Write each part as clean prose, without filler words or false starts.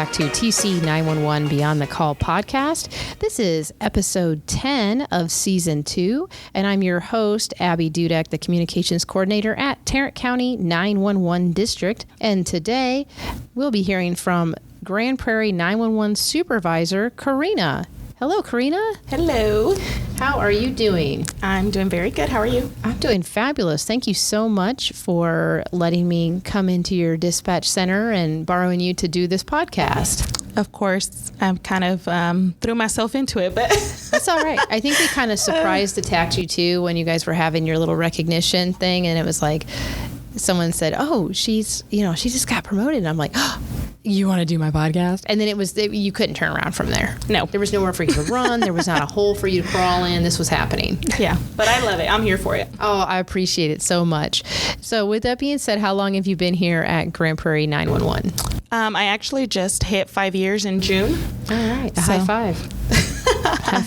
back to TC 911 Beyond the Call podcast. This is episode 10 of season 2, and I'm your host, Abbey Dudek, the communications coordinator at Tarrant County 911 District. And today we'll be hearing from Grand Prairie 911 Supervisor Corina. Hello, Corina. Hello. How are you doing? I'm doing very good. How are you? I'm doing fabulous. Thank you so much for letting me come into your dispatch center and borrowing you to do this podcast. Of course, I kind of threw myself into it, but that's all right. I think we kind of surprise attacked you too when you guys were having your little recognition thing, and it was like someone said, "Oh, she just got promoted." And I'm like, "Oh, you want to do my podcast?" And then you couldn't turn around from there. No, there was nowhere for you to run. There was not a hole for you to crawl in. This was happening. Yeah, but I love it. I'm here for it. Oh, I appreciate it so much. So with that being said, how long have you been here at Grand Prairie 911? I actually just hit 5 years in June. All right. High five.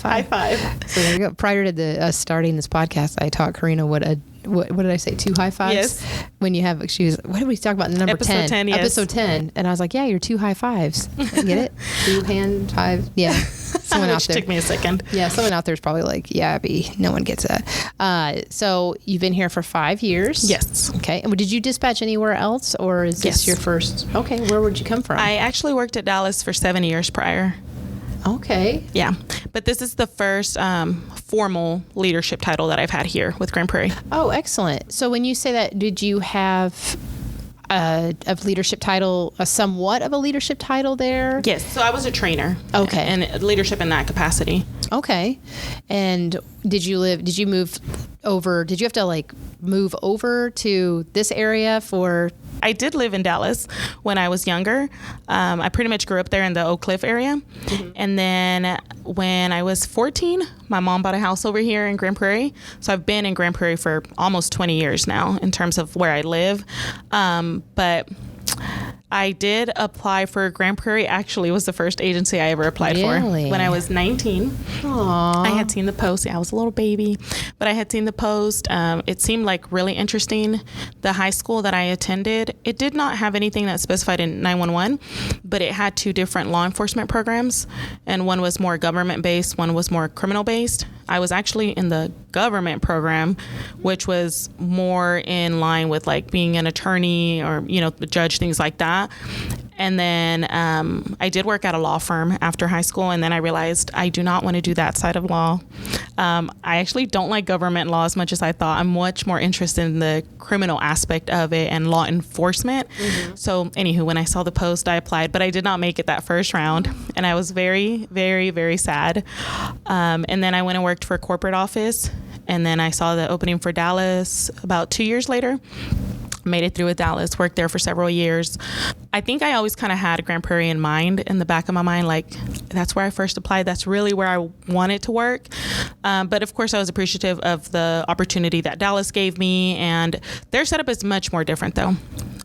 High five. So there you go. Prior to us starting this podcast, I taught Corina what did I say? 2 high fives? Yes. When you have, she was, what did we talk about? Number Episode 10. 10, yes. Episode 10. And I was like, yeah, you're 2 high fives. Get it? 2 hand five. Yeah. Someone out there. Took me a second. Yeah. Someone out there is probably like, yeah, Abby, no one gets that. So you've been here for 5 years. Yes. Okay. And did you dispatch anywhere else, or is this your first? Okay. Where would you come from? I actually worked at Dallas for 7 years prior. Okay. Yeah. But this is the first formal leadership title that I've had here with Grand Prairie. Oh, excellent. So when you say that, did you have a leadership title, somewhat of a leadership title there? Yes. So I was a trainer. Okay. And leadership in that capacity. Okay. And did you have to move over to this area for? I did live in Dallas when I was younger. I pretty much grew up there in the Oak Cliff area. Mm-hmm. And then when I was 14, my mom bought a house over here in Grand Prairie. So I've been in Grand Prairie for almost 20 years now in terms of where I live. But I did apply for Grand Prairie. Actually, it was the first agency I ever applied for when I was 19. Aww. I had seen the post. Yeah, I was a little baby, but I had seen the post. It seemed like really interesting. The high school that I attended, it did not have anything that specified in 911, but it had 2 different law enforcement programs, and one was more government-based, one was more criminal-based. I was actually in the government program, which was more in line with like being an attorney or, the judge, things like that. And then I did work at a law firm after high school, and then I realized I do not want to do that side of law. I actually don't like government law as much as I thought. I'm much more interested in the criminal aspect of it and law enforcement. Mm-hmm. So anywho, when I saw the post, I applied, but I did not make it that first round, and I was very, very, very sad. And then I went and worked for a corporate office, and then I saw the opening for Dallas about 2 years later. Made it through with Dallas, worked there for several years. I think I always kind of had Grand Prairie in mind, in the back of my mind, like that's where I first applied. That's really where I wanted to work. But of course I was appreciative of the opportunity that Dallas gave me, and their setup is much more different though.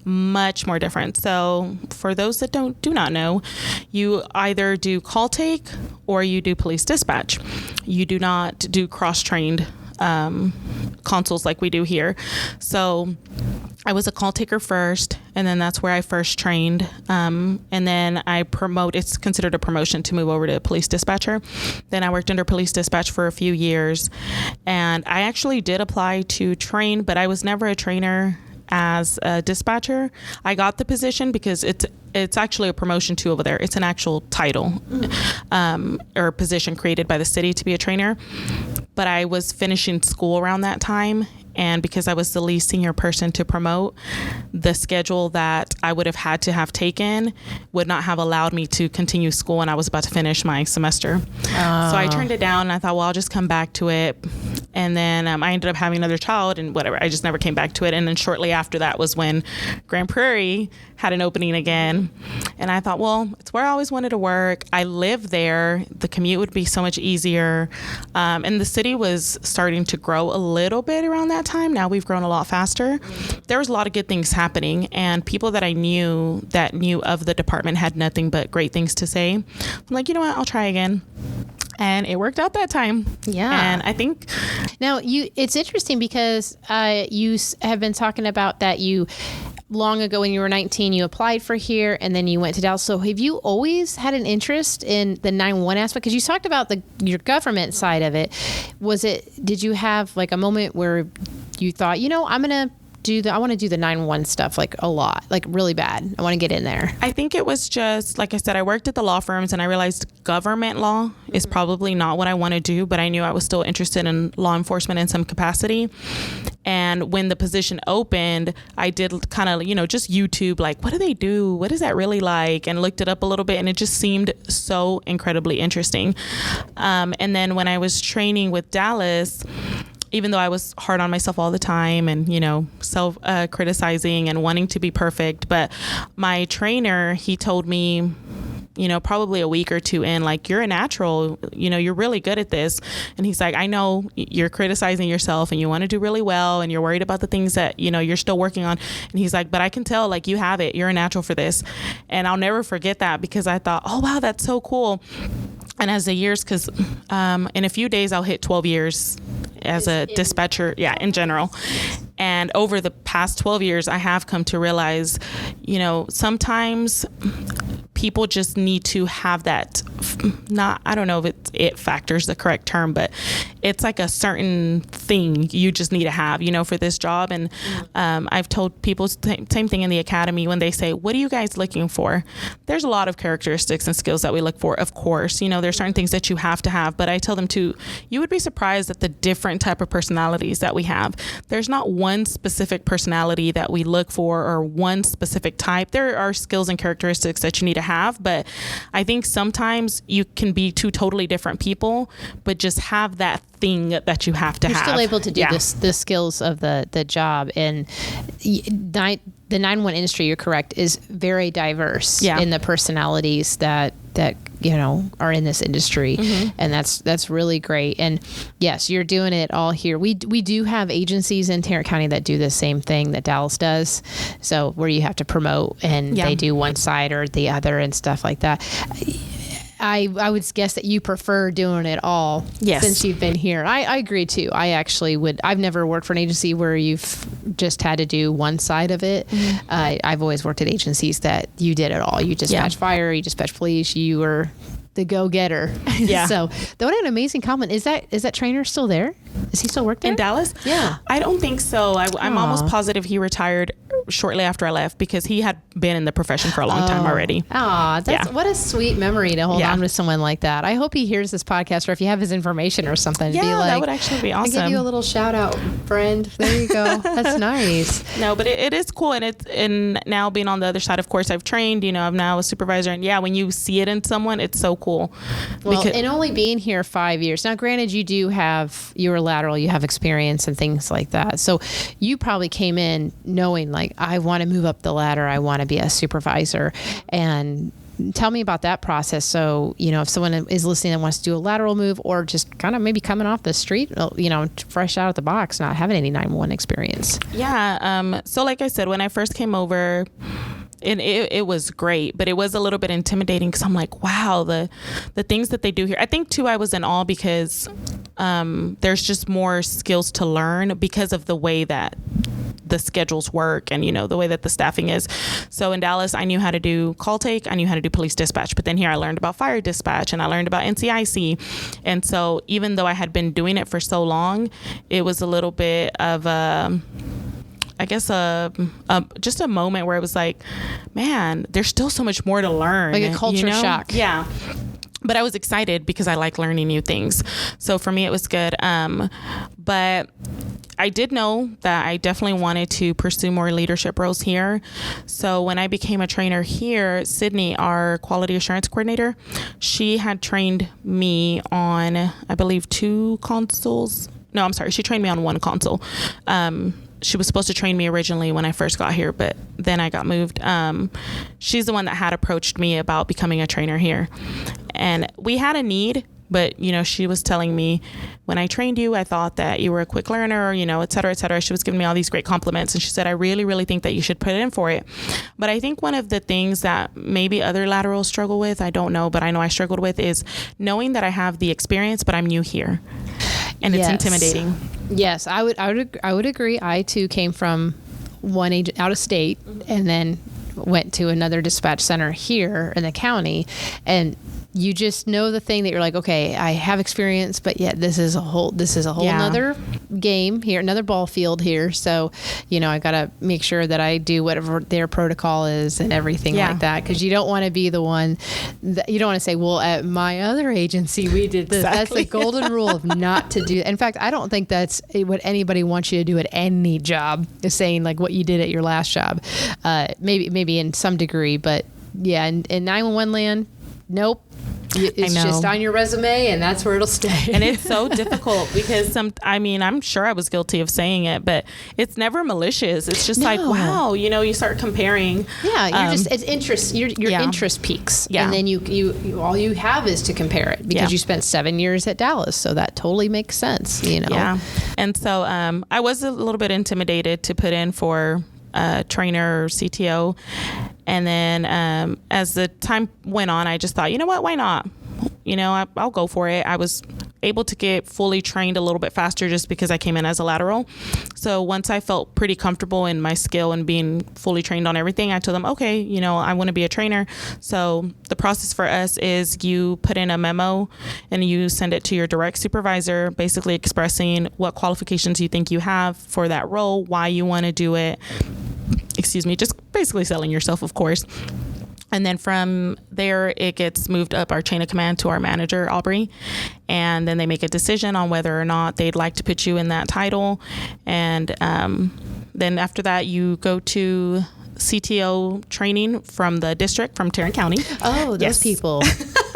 Much more different. So for those that do not know, you either do call take or you do police dispatch. You do not do cross-trained consuls like we do here. So I was a call taker first, and then that's where I first trained. And then it's considered a promotion to move over to police dispatcher. Then I worked under police dispatch for a few years, and I actually did apply to train, but I was never a trainer as a dispatcher. I got the position because it's actually a promotion too over there. It's an actual title or position created by the city to be a trainer. But I was finishing school around that time, and because I was the least senior person to promote, the schedule that I would have had to have taken would not have allowed me to continue school, and I was about to finish my semester. So I turned it down, and I thought, well, I'll just come back to it. And then I ended up having another child and whatever. I just never came back to it. And then shortly after that was when Grand Prairie had an opening again. And I thought, well, it's where I always wanted to work. I live there. The commute would be so much easier. And the city was starting to grow a little bit around that time. Now we've grown a lot faster. There was a lot of good things happening. And people that I knew that knew of the department had nothing but great things to say. I'm like, you know what? I'll try again. And it worked out that time. Yeah. And I think now it's interesting because you have been talking about that you long ago when you were 19, you applied for here and then you went to Dallas. So have you always had an interest in the 911 aspect? Because you talked about your government side of it. Did you have like a moment where you thought, I want to do the 911 stuff like a lot, like really bad. I want to get in there. I think it was just, like I said, I worked at the law firms and I realized government law is probably not what I want to do, but I knew I was still interested in law enforcement in some capacity. And when the position opened, I did kind of, just YouTube, like, what do they do? What is that really like? And looked it up a little bit, and it just seemed so incredibly interesting. And then when I was training with Dallas, even though I was hard on myself all the time and, self criticizing and wanting to be perfect, but my trainer, he told me, probably a week or two in, like, you're a natural, you're really good at this. And he's like, I know you're criticizing yourself and you want to do really well and you're worried about the things that, you're still working on. And he's like, but I can tell, like, you have it. You're a natural for this. And I'll never forget that, because I thought, oh, wow, that's so cool. And as the years, because in a few days I'll hit 12 years as a dispatcher, in general. And over the past 12 years, I have come to realize, sometimes people just need to have that, I don't know if it factor is the correct term, but it's like a certain thing you just need to have, for this job. And I've told people same thing in the academy when they say, what are you guys looking for? There's a lot of characteristics and skills that we look for, of course. There's certain things that you have to have, but I tell them too, you would be surprised at the different type of personalities that we have. There's not one specific personality that we look for or one specific type. There are skills and characteristics that you need to have, but I think sometimes you can be two totally different people, but just have that thing that you have to have. You're still able to do the skills of the job. And the 911 industry, you're correct, is very diverse in the personalities that are in this industry. Mm-hmm. And that's really great. And yes, you're doing it all here. We do have agencies in Tarrant County that do the same thing that Dallas does. So where you have to promote and they do one side or the other and stuff like that. I would guess that you prefer doing it all since you've been here. I agree too. I actually would. I've never worked for an agency where you've just had to do one side of it. Mm-hmm. I've always worked at agencies that you did it all. You dispatch fire, you dispatch police, you were the go-getter. Yeah. So what an amazing compliment. Is that trainer still there? Does he still work there? In Dallas? Yeah. I don't think so. I'm almost positive he retired shortly after I left, because he had been in the profession for a long time already. What a sweet memory to hold on with someone like that. I hope he hears this podcast, or if you have his information or something, be like, that would actually be awesome. I give you a little shout out, friend. There you go. That's nice. No, but it is cool. And now being on the other side, of course, I've trained, I'm now a supervisor, and when you see it in someone, it's so cool. Well, and only being here 5 years. Now, granted, you were lateral, you have experience and things like that. So you probably came in knowing, like, I want to move up the ladder. I want to be a supervisor. And tell me about that process. So, if someone is listening and wants to do a lateral move, or just kind of maybe coming off the street, fresh out of the box, not having any 911 experience. Yeah. So like I said, when I first came over, and it was great, but it was a little bit intimidating, because I'm like, wow, the things that they do here. I think too, I was in awe because there's just more skills to learn because of the way that the schedules work and, the way that the staffing is. So in Dallas, I knew how to do call take. I knew how to do police dispatch. But then here I learned about fire dispatch and I learned about NCIC. And so even though I had been doing it for so long, it was a little bit of just a moment where it was like, man, there's still so much more to learn. Like a culture shock. Yeah. But I was excited because I like learning new things. So for me, it was good. But I did know that I definitely wanted to pursue more leadership roles here. So when I became a trainer here, Sydney, our quality assurance coordinator, she had trained me on, I believe, 2 consoles. No, I'm sorry. She trained me on 1 console. She was supposed to train me originally when I first got here, but then I got moved. She's the one that had approached me about becoming a trainer here. And we had a need, but, she was telling me, when I trained you, I thought that you were a quick learner, et cetera, et cetera. She was giving me all these great compliments. And she said, I really, really think that you should put in for it. But I think one of the things that maybe other laterals struggle with, I don't know, but I know I struggled with, is knowing that I have the experience, but I'm new here. And it's intimidating. Yes, I would agree. I too came from one agent out of state, and then went to another dispatch center here in the county, and you just know the thing that you're like, okay, I have experience, but yet this is a whole nother game here, another ball field here. So, I got to make sure that I do whatever their protocol is and everything like that. Cause you don't want to be the one that you don't want to say, well, at my other agency, we did this. Exactly. That's the golden rule of not to do. In fact, I don't think that's what anybody wants you to do at any job, is saying like what you did at your last job. Maybe in some degree, but yeah, in 911 land, nope. It's just on your resume, and that's where it'll stay. And it's so difficult because I'm sure I was guilty of saying it, but it's never malicious. It's just like, wow, you start comparing. Yeah, it's interest. Your interest peaks, and then you all you have is to compare it because you spent 7 years at Dallas, so that totally makes sense. Yeah, and so I was a little bit intimidated to put in for trainer or CTO. And then as the time went on, I just thought, you know what, why not? I'll go for it. I was able to get fully trained a little bit faster just because I came in as a lateral. So once I felt pretty comfortable in my skill and being fully trained on everything, I told them, okay, I want to be a trainer. So the process for us is you put in a memo and you send it to your direct supervisor, basically expressing what qualifications you think you have for that role, why you want to do it. Just basically selling yourself, of course. And then from there, it gets moved up our chain of command to our manager, Aubrey. And then they make a decision on whether or not they'd like to put you in that title. And then after that, you go to CTO training from the district, from Tarrant County. Oh, those people.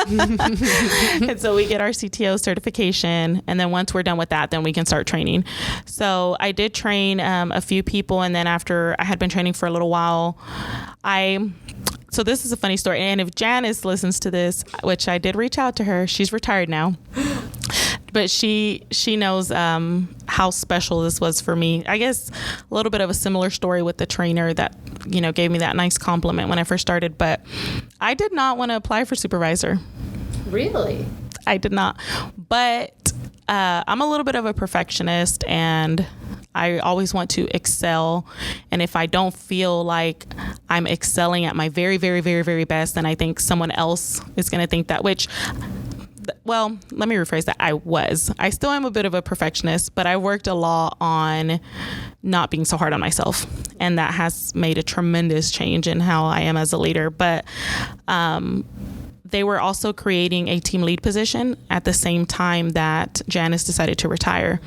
And so we get our CTO certification, and then once we're done with that, then we can start training. So I did train a few people, and then after I had been training for a little while, so this is a funny story, and if Janice listens to this, which I did reach out to her, she's retired now, but she knows how special this was for me. I guess a little bit of a similar story with the trainer that gave me that nice compliment when I first started, but I did not want to apply for supervisor. Really? I did not, but I'm a little bit of a perfectionist, and I always want to excel. And if I don't feel like I'm excelling at my very, very, very, very best, then I think someone else is going to think that, which, well, let me rephrase that. I still am a bit of a perfectionist, but I worked a lot on not being so hard on myself. And that has made a tremendous change in how I am as a leader. But, they were also creating a team lead position at the same time that Janice decided to retire.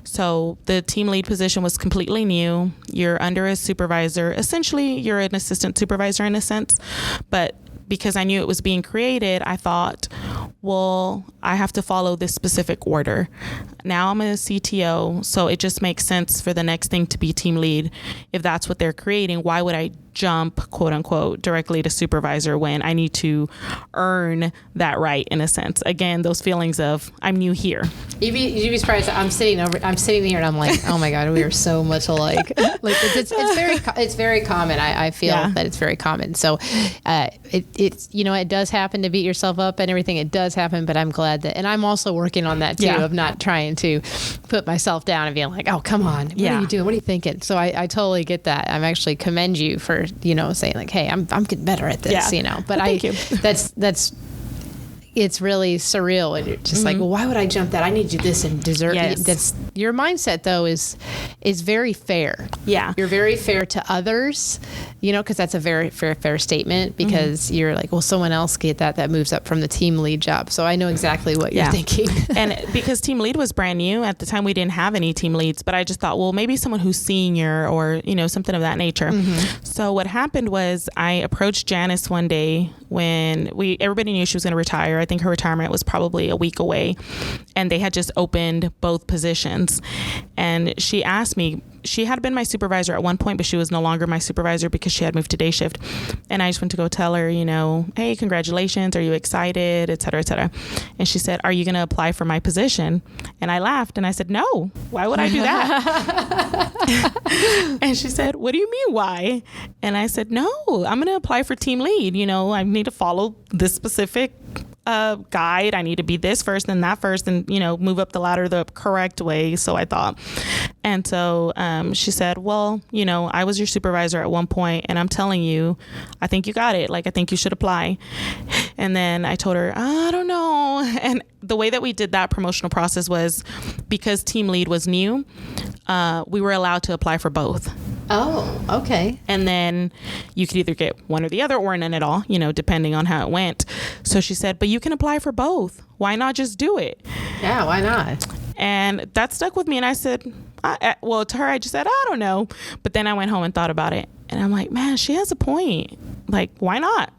So the team lead position was completely new. You're under a supervisor. Essentially, you're an assistant supervisor in a sense. But because I knew it was being created, I thought, well, I have to follow this specific order. Now I'm a CTO, so it just makes sense for the next thing to be team lead. If that's what they're creating, why would I jump, quote unquote, directly to supervisor when I need to earn that right in a sense? Again, those feelings of I'm new here. You'd be surprised. I'm sitting here and I'm like, oh my God, we are so much alike. Like it's very common. I feel that it's very common. So it's it does happen to beat yourself up and everything. It does happen, but I'm glad that, and I'm also working on that too, of not trying to put myself down and being like, oh, come on, what are you doing? What are you thinking? So I totally get that. I'm actually commend you for saying like, hey, I'm getting better at this, but thank you. that's it's really surreal, and you're just like, well, why would I jump that? I need to do this and deserve. Yes. That's your mindset though is very fair. Yeah, you're very fair to others, because that's a very fair statement, because you're like, well, someone else get that moves up from the team lead job. So I know exactly what you're thinking. And because team lead was brand new at the time, we didn't have any team leads, but I just thought, well, maybe someone who's senior or something of that nature. So what happened was I approached Janice one day when everybody knew she was going to retire. I think her retirement was probably a week away, and they had just opened both positions. And she asked me, she had been my supervisor at one point, but she was no longer my supervisor because she had moved to day shift. And I just went to go tell her, hey, congratulations. Are you excited? Et cetera, et cetera. And she said, are you going to apply for my position? And I laughed and I said, no, why would I do that? And she said, what do you mean, why? And I said, no, I'm going to apply for team lead. I need to follow this specific guide. I need to be this first and that first and, move up the ladder the correct way. So I thought. And so she said, well, I was your supervisor at one point and I'm telling you, I think you got it. Like, I think you should apply. And then I told her, I don't know. And the way that we did that promotional process was because team lead was new, we were allowed to apply for both. Oh, okay. And then you could either get one or the other or none at all, depending on how it went. So she said, but you can apply for both. Why not just do it? Yeah, why not? And that stuck with me. And I said, to her, I just said, I don't know. But then I went home and thought about it. And I'm like, man, she has a point. Like, why not?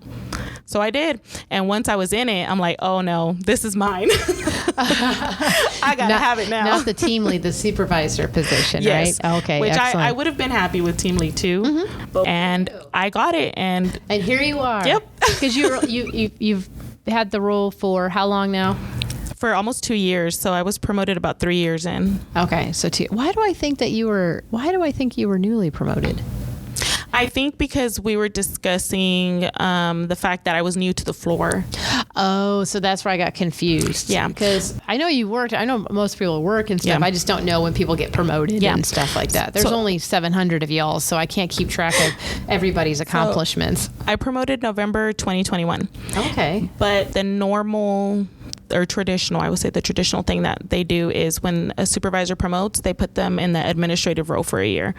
So I did. And once I was in it, I'm like, oh no, this is mine. I got to have it now. Not the team lead, the supervisor position, yes. right? Okay, which excellent. I would have been happy with team lead too. Mm-hmm. And I got it. And here you are. Yep. Because you've had the role for how long now? For almost 2 years. So I was promoted about 3 years in. Okay. So why do I think you were newly promoted? I think because we were discussing the fact that I was new to the floor. Oh, so that's where I got confused. Yeah. Because I know you worked. I know most people work and stuff. Yeah. I just don't know when people get promoted and stuff like that. There's only 700 of y'all, so I can't keep track of everybody's accomplishments. So I promoted November 2021. Okay. But the normal or traditional, I would say the traditional thing that they do is when a supervisor promotes, they put them in the administrative role for a year.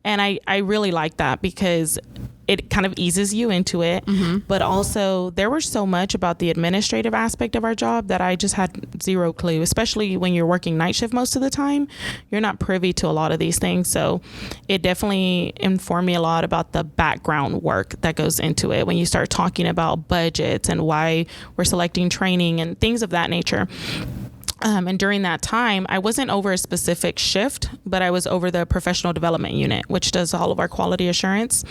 And I really like that because it kind of eases you into it. Mm-hmm. But also there was so much about the administrative aspect of our job that I just had zero clue, especially when you're working night shift most of the time. You're not privy to a lot of these things. So it definitely informed me a lot about the background work that goes into it when you start talking about budgets and why we're selecting training and things of that nature. And during that time, I wasn't over a specific shift, but I was over the professional development unit, which does all of our quality assurance.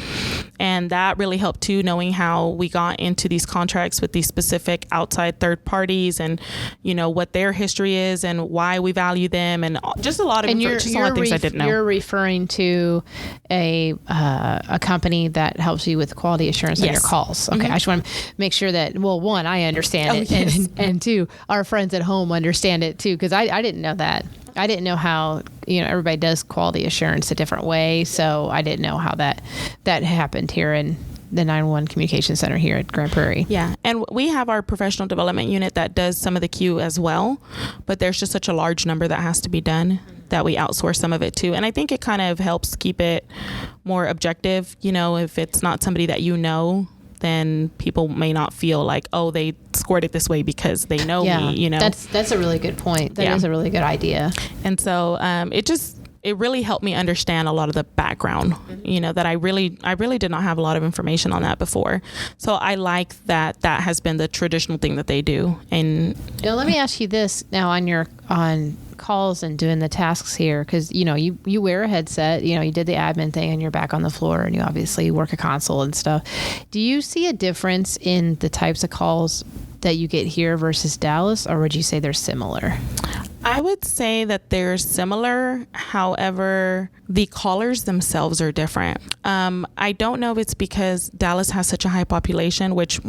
And that really helped too, knowing how we got into these contracts with these specific outside third parties and, what their history is and why we value them and just a lot of things I didn't know. You're referring to a company that helps you with quality assurance on your calls. Okay. Mm-hmm. I just want to make sure that, well, one, I understand it. Yes. And two, our friends at home understand it too, because I didn't know that. I didn't know how everybody does quality assurance a different way, so I didn't know how that happened here in the 911 Communication Center here at Grand Prairie. Yeah, and we have our professional development unit that does some of the Q as well, but there's just such a large number that has to be done that we outsource some of it too. And I think it kind of helps keep it more objective. If it's not somebody that then people may not feel like, oh, they scored it this way because they know me, That's a really good point. That is a really good idea. And so it really helped me understand a lot of the background, that I really did not have a lot of information on that before. So I like that has been the traditional thing that they do. And let me ask you this now on calls and doing the tasks here, because you wear a headset, you did the admin thing and you're back on the floor and you obviously work a console and stuff. Do you see a difference in the types of calls that you get here versus Dallas, or would you say they're similar? I would say that they're similar. However, the callers themselves are different. I don't know if it's because Dallas has such a high population, which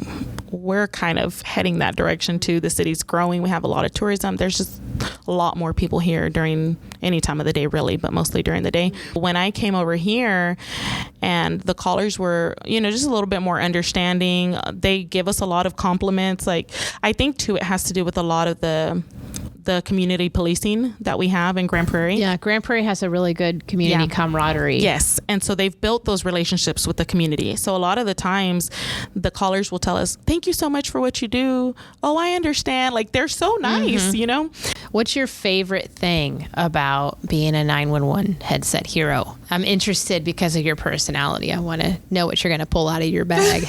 we're kind of heading that direction too. The city's growing. We have a lot of tourism. There's just a lot more people here during any time of the day, really, but mostly during the day. When I came over here and the callers were, just a little bit more understanding, they give us a lot of compliments. Like, I think too, it has to do with a lot of the community policing that we have in Grand Prairie. Yeah, Grand Prairie has a really good community camaraderie. Yes, and so they've built those relationships with the community. So a lot of the times the callers will tell us, thank you so much for what you do. Oh, I understand. Like, they're so nice, What's your favorite thing about being a 911 headset hero? I'm interested because of your personality. I want to know what you're going to pull out of your bag.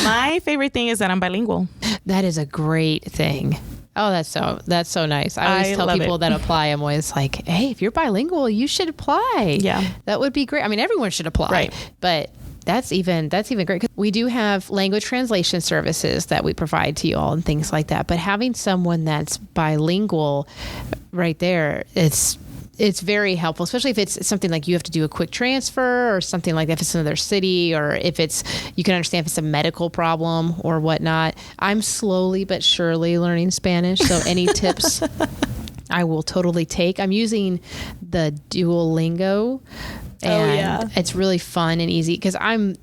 My favorite thing is that I'm bilingual. That is a great thing. Oh, that's so nice. I always tell people that apply, I'm always like, hey, if you're bilingual, you should apply. Yeah. That would be great. I mean, everyone should apply. Right. But that's even great. We do have language translation services that we provide to you all and things like that. But having someone that's bilingual right there, it's it's very helpful, especially if it's something like you have to do a quick transfer or something like that, if it's another city, or if it's, you can understand if it's a medical problem or whatnot. I'm slowly but surely learning Spanish. So any tips I will totally take. I'm using the Duolingo, and it's really fun and easy because I'm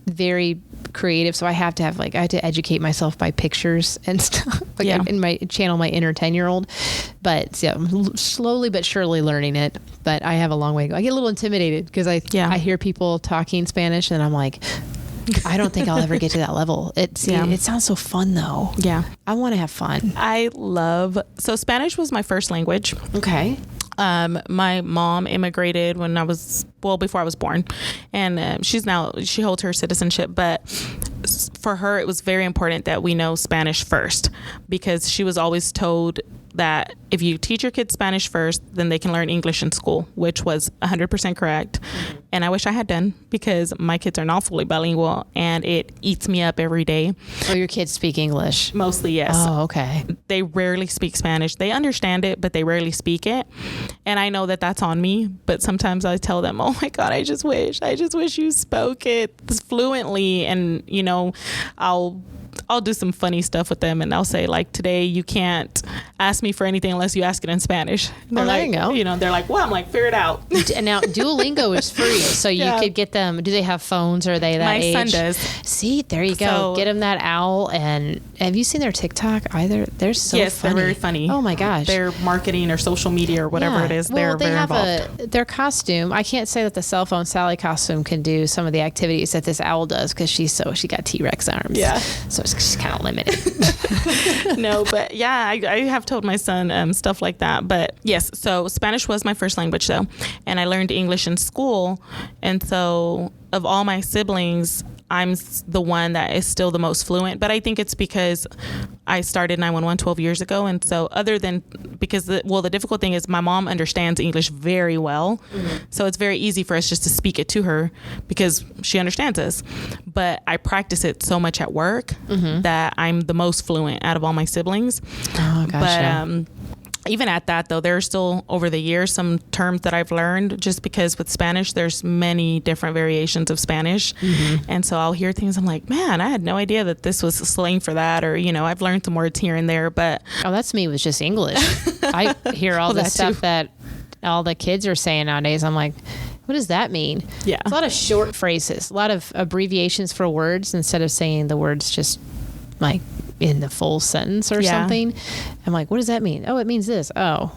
very creative, so I have to educate myself by pictures and stuff, in my channel, my inner 10-year-old. But I'm slowly but surely learning it, but I have a long way to go. I get a little intimidated because I hear people talking Spanish and I'm like, I don't think I'll ever get to that level. It sounds so fun though. Yeah. I want to have fun. So Spanish was my first language. Okay. My mom immigrated before I was born, and she holds her citizenship, but for her, it was very important that we know Spanish first, because she was always told that if you teach your kids Spanish first, then they can learn English in school, which was 100% correct. Mm-hmm. And I wish I had done, because my kids are not fully bilingual and it eats me up every day. Oh, your kids speak English? Mostly, yes. Oh, okay. They rarely speak Spanish. They understand it, but they rarely speak it. And I know that that's on me, but sometimes I tell them, oh my God, I just wish you spoke it fluently. And, I'll do some funny stuff with them, and I'll say, like, today you can't ask me for anything unless you ask it in Spanish. Well, there you go. They're like, well, I'm like, figure it out. And now Duolingo is free, so you could get them. Do they have phones? Or are they that age? My son does. See, there you go. So, get them that owl. And have you seen their TikTok either? They're so funny. They're very funny. Oh my gosh. Their marketing or social media or whatever it is, they're very involved. Their costume. I can't say that the cell phone Sally costume can do some of the activities that this owl does, because she got T-Rex arms. Yeah. So she's kind of limited. No, but I have told my son stuff like that. But yes, so Spanish was my first language though, and I learned English in school. And so of all my siblings, I'm the one that is still the most fluent, but I think it's because I started 911 12 years ago. And so the difficult thing is my mom understands English very well. Mm-hmm. So it's very easy for us just to speak it to her because she understands us. But I practice it so much at work that I'm the most fluent out of all my siblings. Oh, gotcha. But, even at that, though, there are still, over the years, some terms that I've learned, just because with Spanish, there's many different variations of Spanish. Mm-hmm. And so I'll hear things, I'm like, man, I had no idea that this was slang for that. Or, I've learned some words here and there. But oh, that's me with just English. I hear all the stuff that all the kids are saying nowadays. I'm like, what does that mean? Yeah. It's a lot of short phrases, a lot of abbreviations for words instead of saying the words just like in the full sentence or something. I'm like, what does that mean? Oh, it means this. Oh.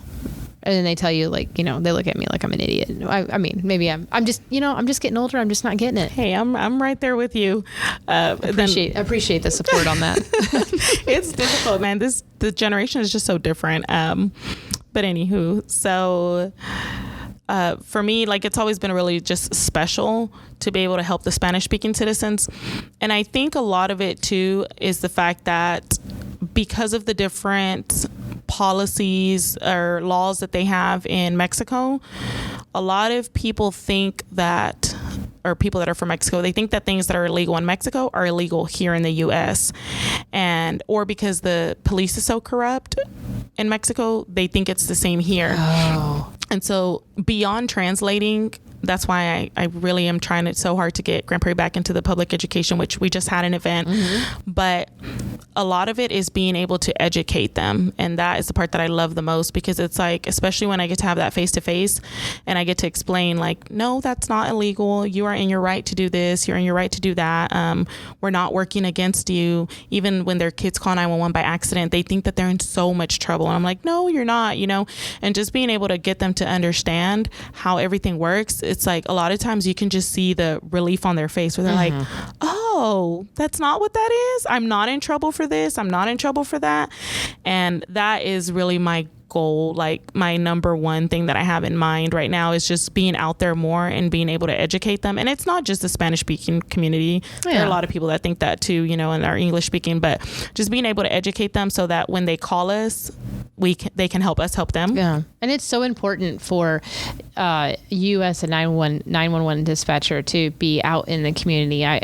And then they tell you, like, they look at me like I'm an idiot. I mean, maybe I'm just getting older. I'm just not getting it. Hey, I'm right there with you. Appreciate the support on that. It's difficult, man. The generation is just so different. But anywho, so for me, like, it's always been really just special to be able to help the Spanish speaking citizens. And I think a lot of it too is the fact that because of the different policies or laws that they have in Mexico, a lot of people think that, or people that are from Mexico, they think that things that are illegal in Mexico are illegal here in the US. Or because the police is so corrupt in Mexico, they think it's the same here. Oh. And so beyond translating, that's why I really am trying so hard to get Grand Prairie back into the public education, which we just had an event. Mm-hmm. But a lot of it is being able to educate them. And that is the part that I love the most, because it's like, especially when I get to have that face-to-face and I get to explain, like, no, that's not illegal. You are in your right to do this. You're in your right to do that. We're not working against you. Even when their kids call 911 by accident, they think that they're in so much trouble. And I'm like, no, you're not, and just being able to get them to understand how everything works. It's like a lot of times you can just see the relief on their face where they're like, oh, that's not what that is. I'm not in trouble for this. I'm not in trouble for that. And that is really my goal. Like, my number one thing that I have in mind right now is just being out there more and being able to educate them. And it's not just the Spanish speaking community. Yeah. There are a lot of people that think that too, and are English speaking, but just being able to educate them so that when they call us, they can help us help them. Yeah. And it's so important for you as a 911 dispatcher to be out in the community. I'm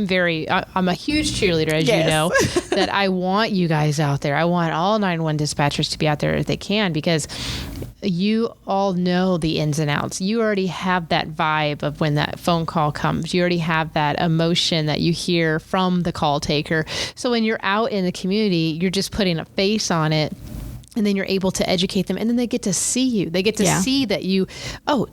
a huge cheerleader, as you know, that I want you guys out there. I want all 911 dispatchers to be out there if they can, because you all know the ins and outs. You already have that vibe of when that phone call comes. You already have that emotion that you hear from the call taker. So when you're out in the community, you're just putting a face on it. And then you're able to educate them, and then they get to see you. They get to see that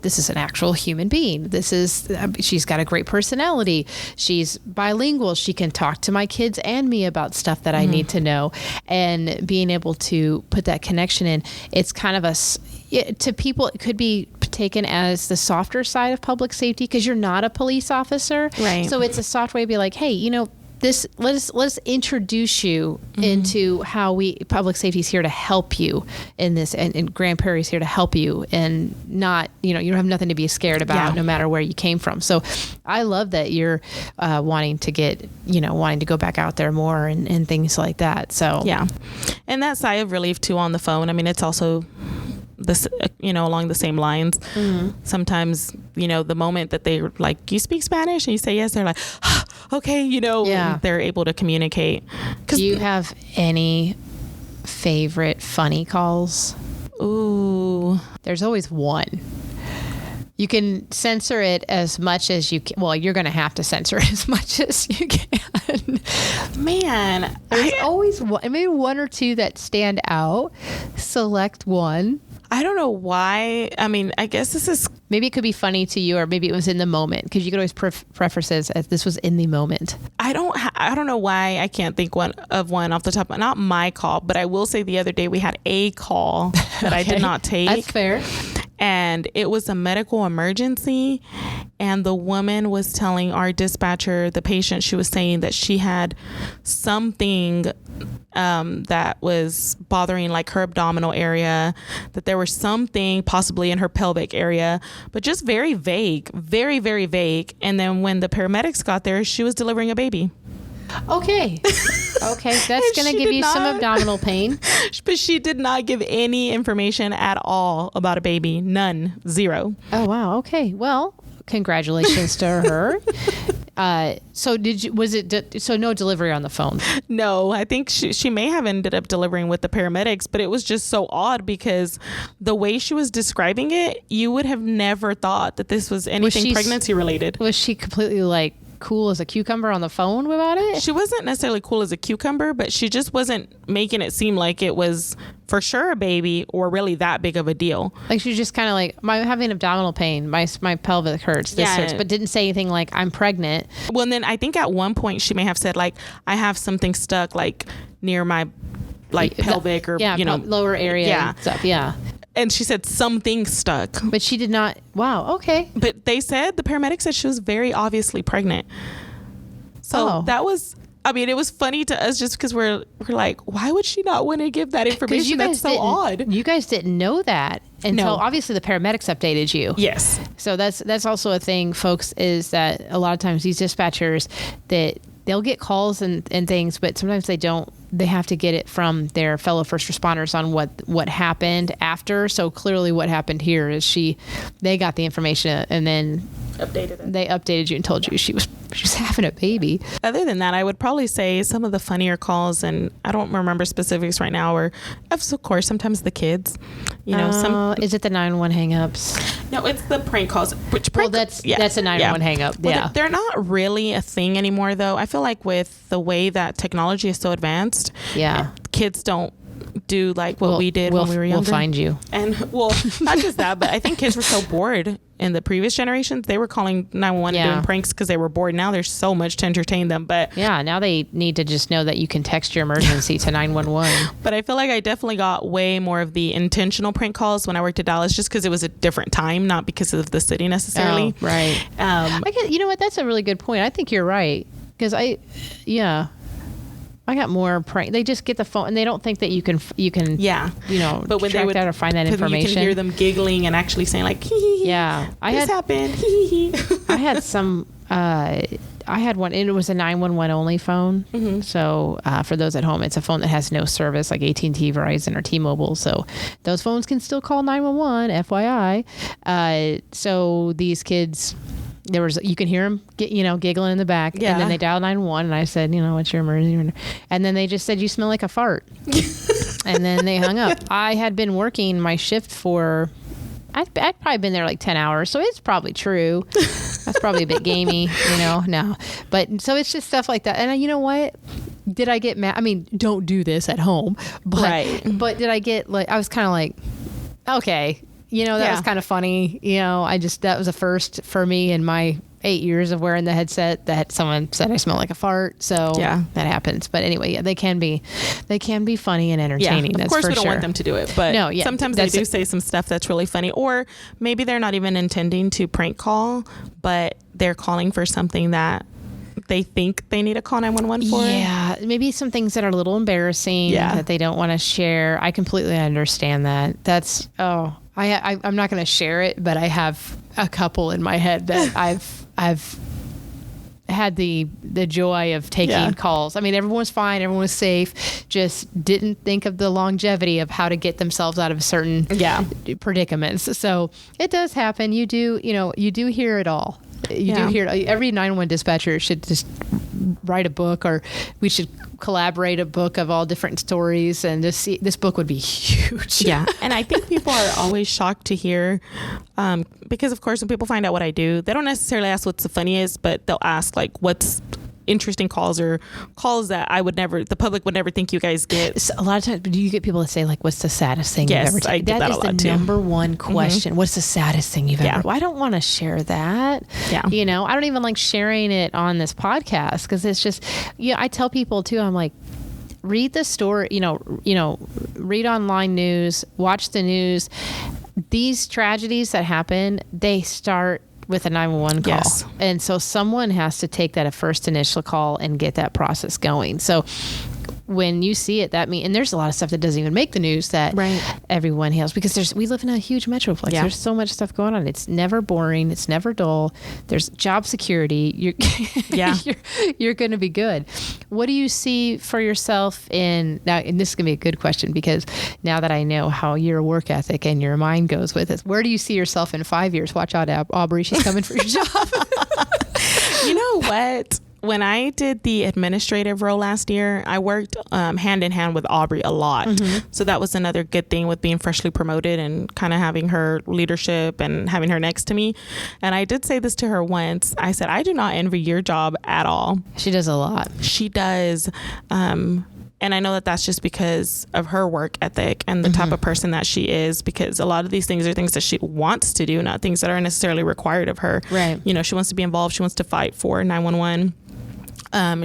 this is an actual human being. She's got a great personality. She's bilingual. She can talk to my kids and me about stuff that I need to know. And being able to put that connection in, it's kind of to people, it could be taken as the softer side of public safety because you're not a police officer. Right. So it's a soft way to be like, hey, let's introduce you into how public safety is here to help you in this, and Grand Prairie is here to help you, and not, you don't have nothing to be scared about no matter where you came from. So I love that you're wanting to go back out there more and things like that. So and that sigh of relief too on the phone. I mean, it's also this, along the same lines. Sometimes, the moment that they like, you speak Spanish, and you say yes, they're like, okay, they're able to communicate. Do you have any favorite funny calls? Ooh, there's always one. You can censor it as much as you can. Well, you're going to have to censor it as much as you can. Man, there's always one, maybe one or two that stand out. Select one. I don't know why. I mean, I guess this is... Maybe it could be funny to you, or maybe it was in the moment, because you could always preface it as this was in the moment. I don't know why I can't think of one off the top. Not my call, but I will say the other day we had a call that I did not take. That's fair. And it was a medical emergency. And the woman was telling our dispatcher, the patient, she was saying that she had something that was bothering like her abdominal area, that there was something possibly in her pelvic area, but just very vague, very, very vague. And then when the paramedics got there, she was delivering a baby. Okay. That's going to give you some abdominal pain. But she did not give any information at all about a baby. None. Zero. Oh, wow. Okay. Well, congratulations to her. So no delivery on the phone? No, I think she may have ended up delivering with the paramedics, but it was just so odd because the way she was describing it, you would have never thought that this was anything pregnancy related. Was she completely like cool as a cucumber on the phone about it? She wasn't necessarily cool as a cucumber, but she just wasn't making it seem like it was for sure a baby or really that big of a deal. Like she's just kind of like, I'm having abdominal pain, my pelvic hurts, this hurts, but didn't say anything like I'm pregnant. Well, and then I think at one point she may have said like, I have something stuck like near my pelvic or lower area and stuff. Yeah. And she said something stuck. But she did not. Wow. Okay. But the paramedics said she was very obviously pregnant. So that was, I mean, it was funny to us just because we're like, why would she not want to give that information? That's so odd. You guys didn't know that until obviously the paramedics updated you. Yes. So that's also a thing, folks, is that a lot of times these dispatchers, that they'll get calls and things, but sometimes they don't. They have to get it from their fellow first responders on what happened after. So clearly what happened here is they got the information and then they updated you and told you she was having a baby. Other than that, I would probably say some of the funnier calls, and I don't remember specifics right now, or of course sometimes the kids, is it the 911 hang-ups? No, it's the prank calls. That's a 911 hang-up. Well, they're not really a thing anymore, though. I feel like with the way that technology is so advanced, kids don't do like what we did when we were younger. We'll find you. And not just that, but I think kids were so bored in the previous generations. They were calling 911 and doing pranks because they were bored. Now there's so much to entertain them. But now they need to just know that you can text your emergency to 911. But I feel like I definitely got way more of the intentional prank calls when I worked at Dallas, just because it was a different time, not because of the city necessarily. Oh, right. I guess, you know what? That's a really good point. I think you're right. Because I got more prank. They just get the phone and they don't think that you can but when track they would, that or find that information. You can hear them giggling and actually saying like, hee hee, yeah, this happened. I had some I had one, and it was a 911 only phone. Mm-hmm. So for those at home, it's a phone that has no service, like AT&T, Verizon, or T-Mobile. So those phones can still call 911, FYI. So these kids, you can hear them, giggling in the back. Yeah. And then they dialed 911, and I said, what's your emergency? And then they just said, you smell like a fart. And then they hung up. I had been working my shift for, I'd probably been there like 10 hours. So it's probably true. That's probably a bit gamey, no. But so it's just stuff like that. And you know what? Did I get mad? I mean, don't do this at home. But, right. But did I get I was kind of like, okay, that was kind of funny. That was a first for me in my 8 years of wearing the headset, that someone said I smell like a fart. So that happens. But anyway, they can be funny and entertaining. Yeah, of course we don't want them to do it, but sometimes they do say some stuff that's really funny, or maybe they're not even intending to prank call, but they're calling for something that they think they need to call 911 for. Yeah, maybe some things that are a little embarrassing that they don't want to share. I completely understand that. That's, I'm not going to share it, but I have a couple in my head that I've had the joy of taking calls. I mean, everyone was fine. Everyone was safe. Just didn't think of the longevity of how to get themselves out of certain predicaments. So it does happen. You do hear it all. You do hear it. Every 911 dispatcher should just write a book, or we should collaborate a book of all different stories, and just see, this book would be huge. Yeah. And I think people are always shocked to hear, because of course when people find out what I do, they don't necessarily ask what's the funniest, but they'll ask like what's interesting calls, or calls that the public would never think you guys get. So a lot of times, do you get people to say like, what's the saddest thing you've ever I get that a lot too. That is the number one question. Mm-hmm. What's the saddest thing you've ever? Well, I don't want to share that. Yeah. I don't even like sharing it on this podcast, because it's just, I tell people too, I'm like, read the story, read online news, watch the news. These tragedies that happen, they start with a 911 call. Yes. And so someone has to take that first initial call and get that process going. So when you see it, and there's a lot of stuff that doesn't even make the news that everyone hails, because we live in a huge metroplex. Yeah. There's so much stuff going on. It's never boring. It's never dull. There's job security. You're going to be good. What do you see for yourself now, and this is going to be a good question, because now that I know how your work ethic and your mind goes with it, where do you see yourself in 5 years? Watch out, Aubrey. She's coming for your job. You know what? When I did the administrative role last year, I worked hand in hand with Aubrey a lot. Mm-hmm. So that was another good thing with being freshly promoted and kind of having her leadership and having her next to me. And I did say this to her once. I said, I do not envy your job at all. She does a lot. She does. And I know that that's just because of her work ethic and the type of person that she is, because a lot of these things are things that she wants to do, not things that are necessarily required of her. Right. She wants to be involved. She wants to fight for 911.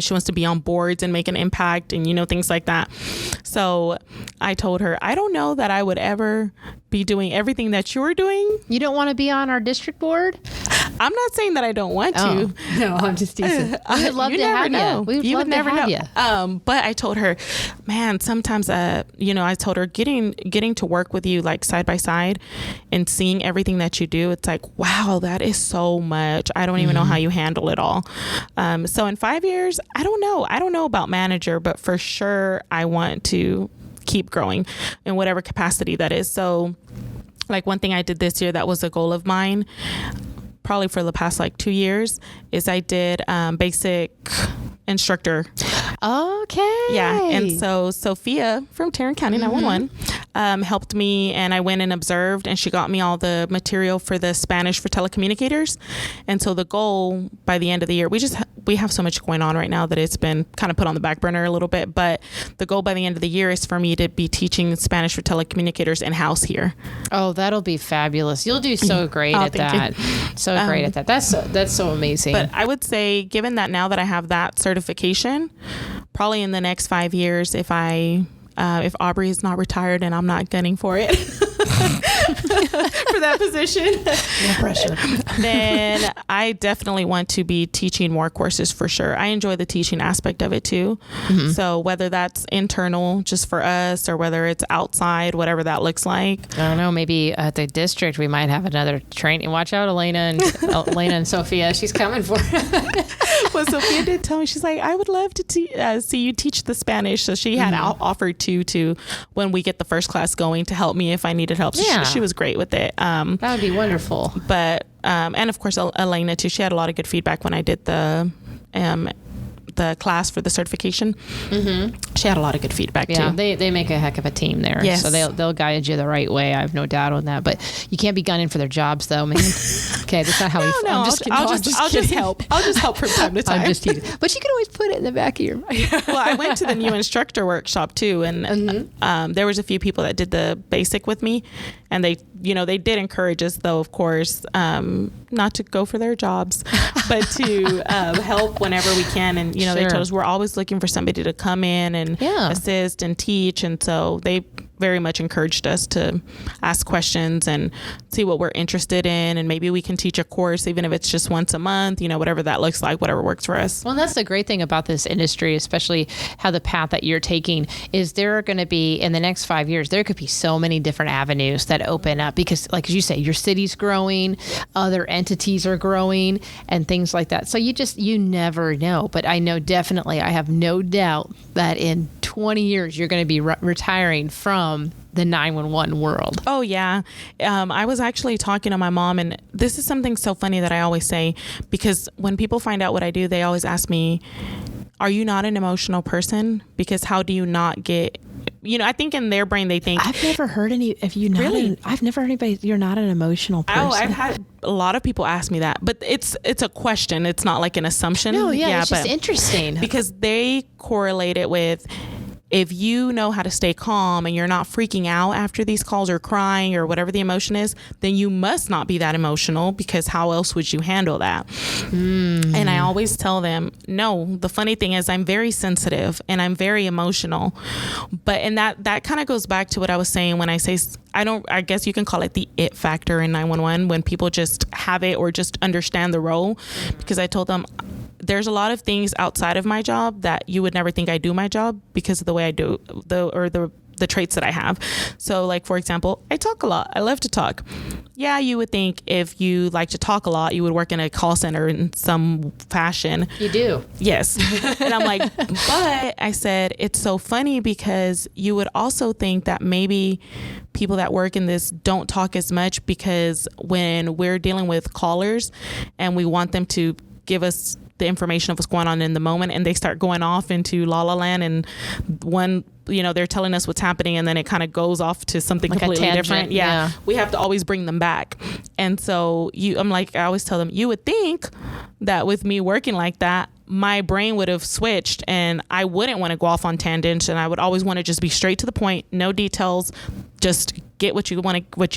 She wants to be on boards and make an impact and, things like that. So I told her, I don't know that I would ever be doing everything that you're doing. You don't want to be on our district board? I'm not saying that I don't want to. No, I'm just teasing. We would love to have you. You would never know. But I told her, man, sometimes, I told her getting to work with you like side by side and seeing everything that you do, it's like, wow, that is so much. I don't even know how you handle it all. So in 5 years, I don't know. I don't know about manager, but for sure I want to keep growing in whatever capacity that is. So like one thing I did this year that was a goal of mine, probably for the past 2 years, is I did basic instructor. Okay. Yeah. And so Sophia from Tarrant County 911 helped me, and I went and observed, and she got me all the material for the Spanish for telecommunicators. And so the goal by the end of the year, we have so much going on right now that it's been kind of put on the back burner a little bit, but the goal by the end of the year is for me to be teaching Spanish for telecommunicators in-house here. Oh, that'll be fabulous. You'll do so great at that. So great at that. That's so amazing. But I would say, given that now that I have that certification, probably in the next 5 years, if Aubrey is not retired and I'm not gunning for it, for that position. No pressure. Then I definitely want to be teaching more courses for sure. I enjoy the teaching aspect of it too. Mm-hmm. So whether that's internal just for us or whether it's outside, whatever that looks like. I don't know. Maybe at the district we might have another training. Watch out, Elena and Sophia. She's coming for it. Well, Sophia did tell me, she's like, I would love to see you teach the Spanish. So she had offered to when we get the first class going to help me if I needed help. So she was great with it. That would be wonderful. But and of course Elena too. She had a lot of good feedback when I did the class for the certification. Mm-hmm. She had a lot of good feedback too. They make a heck of a team there. Yes. So they'll guide you the right way. I have no doubt on that. But you can't be gunning for their jobs though, man. Okay, that's not how we. No, I'll just help. I'll just help from time to time. I'm just teasing. But you can always put it in the back of your mind. Well, I went to the new instructor workshop too, and there was a few people that did the basic with me, and they did encourage us though, of course, not to go for their jobs, but to help whenever we can. And they told us we're always looking for somebody to come in and assist and teach, and so they very much encouraged us to ask questions and see what we're interested in, and maybe we can teach a course even if it's just once a month, whatever that looks like, whatever works for us. Well, that's the great thing about this industry, especially how the path that you're taking is there are going to be in the next 5 years, there could be so many different avenues that open up because like as you say, your city's growing, other entities are growing and things like that. So you never know, but I know definitely, I have no doubt that in 20 years, you're going to be retiring from the 911 world. Oh, yeah. I was actually talking to my mom, and this is something so funny that I always say, because when people find out what I do, they always ask me, are you not an emotional person? Because how do you not get... I think in their brain they think... I've never heard I've never heard anybody, you're not an emotional person. Oh, I've had a lot of people ask me that, but it's a question. It's not like an assumption. No, it's just interesting. Because they correlate it with... If you know how to stay calm and you're not freaking out after these calls or crying or whatever the emotion is, then you must not be that emotional, because how else would you handle that? And I always tell them, no, the funny thing is I'm very sensitive and I'm very emotional. And that kind of goes back to what I was saying when I say, I guess you can call it the it factor in 911, when people just have it or just understand the role. Because I told them, there's a lot of things outside of my job that you would never think I do my job because of the way I do the traits that I have. So like, for example, I talk a lot. I love to talk. Yeah, you would think if you like to talk a lot, you would work in a call center in some fashion. You do. Yes. And I'm like, but I said, it's so funny because you would also think that maybe people that work in this don't talk as much, because when we're dealing with callers and we want them to give us the information of what's going on in the moment, and they start going off into la la land, and one, they're telling us what's happening, and then it kind of goes off to something like completely different. Yeah. We have to always bring them back. And so I always tell them, you would think that with me working like that, my brain would have switched and I wouldn't want to go off on tangents, and I would always want to just be straight to the point, no details, just get what you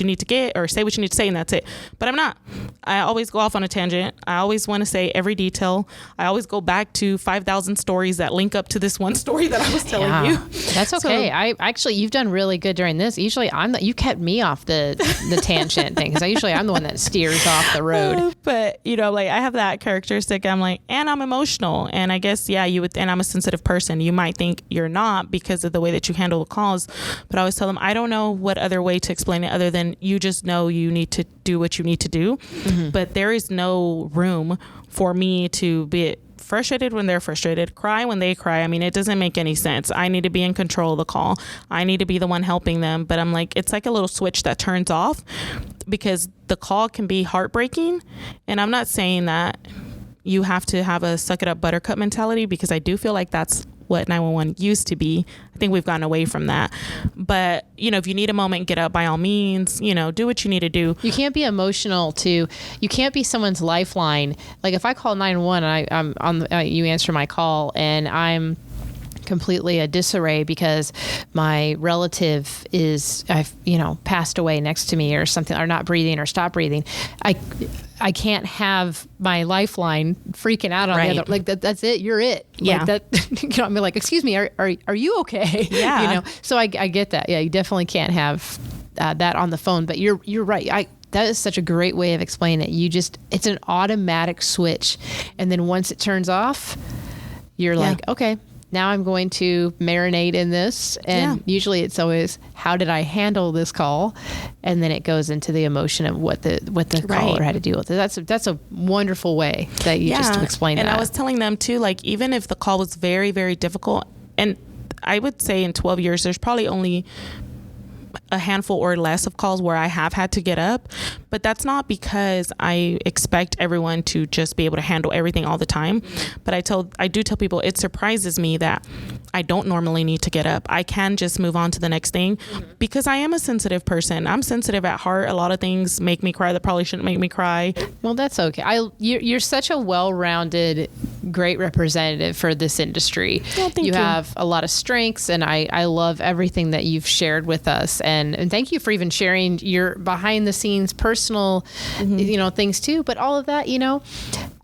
need to get, or say what you need to say, and that's it. But I'm not. I always go off on a tangent. I always want to say every detail. I always go back to 5,000 stories that link up to this one story that I was telling you. That's okay. So, you've done really good during this. Usually you kept me off the tangent thing, because I'm the one that steers off the road. But I have that characteristic. I'm like, and I'm emotional, and I guess you would, and I'm a sensitive person. You might think you're not because of the way that you handle the calls, but I always tell them, I don't know what other way to explain it other than you just know you need to do what you need to do. Mm-hmm. But there is no room for me to be frustrated when they're frustrated, cry when they cry. I mean, it doesn't make any sense. I need to be in control of the call. I need to be the one helping them. But I'm like, it's like a little switch that turns off, because the call can be heartbreaking. And I'm not saying that you have to have a suck it up buttercup mentality, because I do feel like that's what 911 used to be. I think we've gotten away from that. But, if you need a moment, get up by all means, do what you need to do. You can't be emotional you can't be someone's lifeline. Like if I call 911 and I'm on, you answer my call and I'm completely a disarray because my relative is, passed away next to me or something, or not breathing or stopped breathing. I can't have my lifeline freaking out on the other. Like that's it. You're it. Yeah. Like that. I'm like, excuse me. Are you okay? Yeah. So I get that. Yeah. You definitely can't have that on the phone. But you're right. that is such a great way of explaining it. It's an automatic switch. And then once it turns off, you're like, okay, now I'm going to marinate in this. And usually it's always, how did I handle this call? And then it goes into the emotion of what the caller had to deal with. That's a wonderful way that you just explained that. And I was telling them too, like, even if the call was very, very difficult, and I would say in 12 years, there's probably only a handful or less of calls where I have had to get up, but that's not because I expect everyone to just be able to handle everything all the time. But I do tell people it surprises me that I don't normally need to get up. I can just move on to the next thing because I am a sensitive person. I'm sensitive at heart. A lot of things make me cry that probably shouldn't make me cry. Well, that's okay. You're such a well-rounded, great representative for this industry. Well, thank you. You have a lot of strengths, and I love everything that you've shared with us. And thank you for even sharing your behind the scenes personal, things too. But all of that,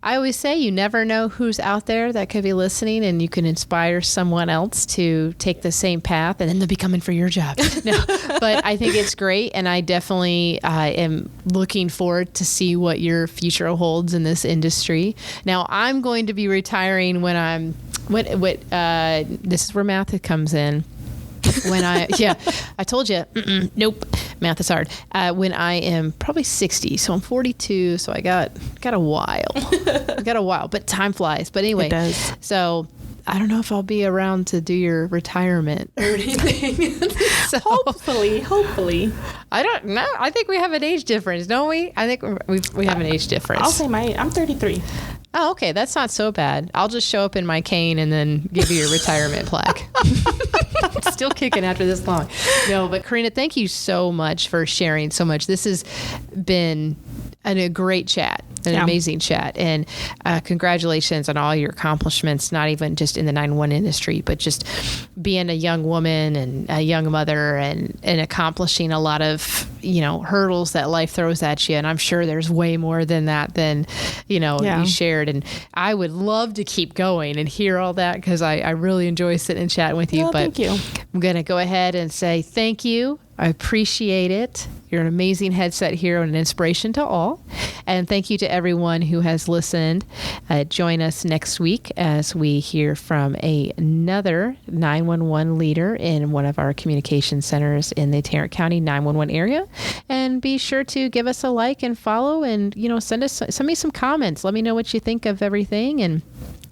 I always say you never know who's out there that could be listening, and you can inspire someone else to take the same path, and then they'll be coming for your job. No, but I think it's great, and I definitely am looking forward to see what your future holds in this industry. Now, I'm going to be retiring when this is where math comes in. When I told you, nope, math is hard. When I am probably 60, so I'm 42, so I got a while. But time flies. But anyway, it does. So I don't know if I'll be around to do your retirement or anything. So, hopefully. I don't know. I think we have an age difference, don't we? I think we have an age difference. I'll say I'm 33. Oh, okay. That's not so bad. I'll just show up in my cane and then give you your retirement plaque. Still kicking after this long. No, but Corina, thank you so much for sharing so much. This has been a great chat, an amazing chat. And congratulations on all your accomplishments, not even just in the 911 industry, but just being a young woman and a young mother and accomplishing a lot of, hurdles that life throws at you. And I'm sure there's way more than that than, you shared. And I would love to keep going and hear all that because I really enjoy sitting and chatting with you. Well, but thank you. I'm going to go ahead and say thank you. I appreciate it. You're an amazing headset hero and an inspiration to all. And thank you to everyone who has listened. Join us next week as we hear from another 911 leader in one of our communication centers in the Tarrant County 911 area. And be sure to give us a like and follow, and send me some comments. Let me know what you think of everything. And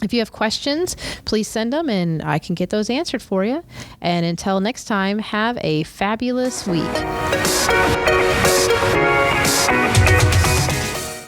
if you have questions, please send them and I can get those answered for you. And until next time, have a fabulous week.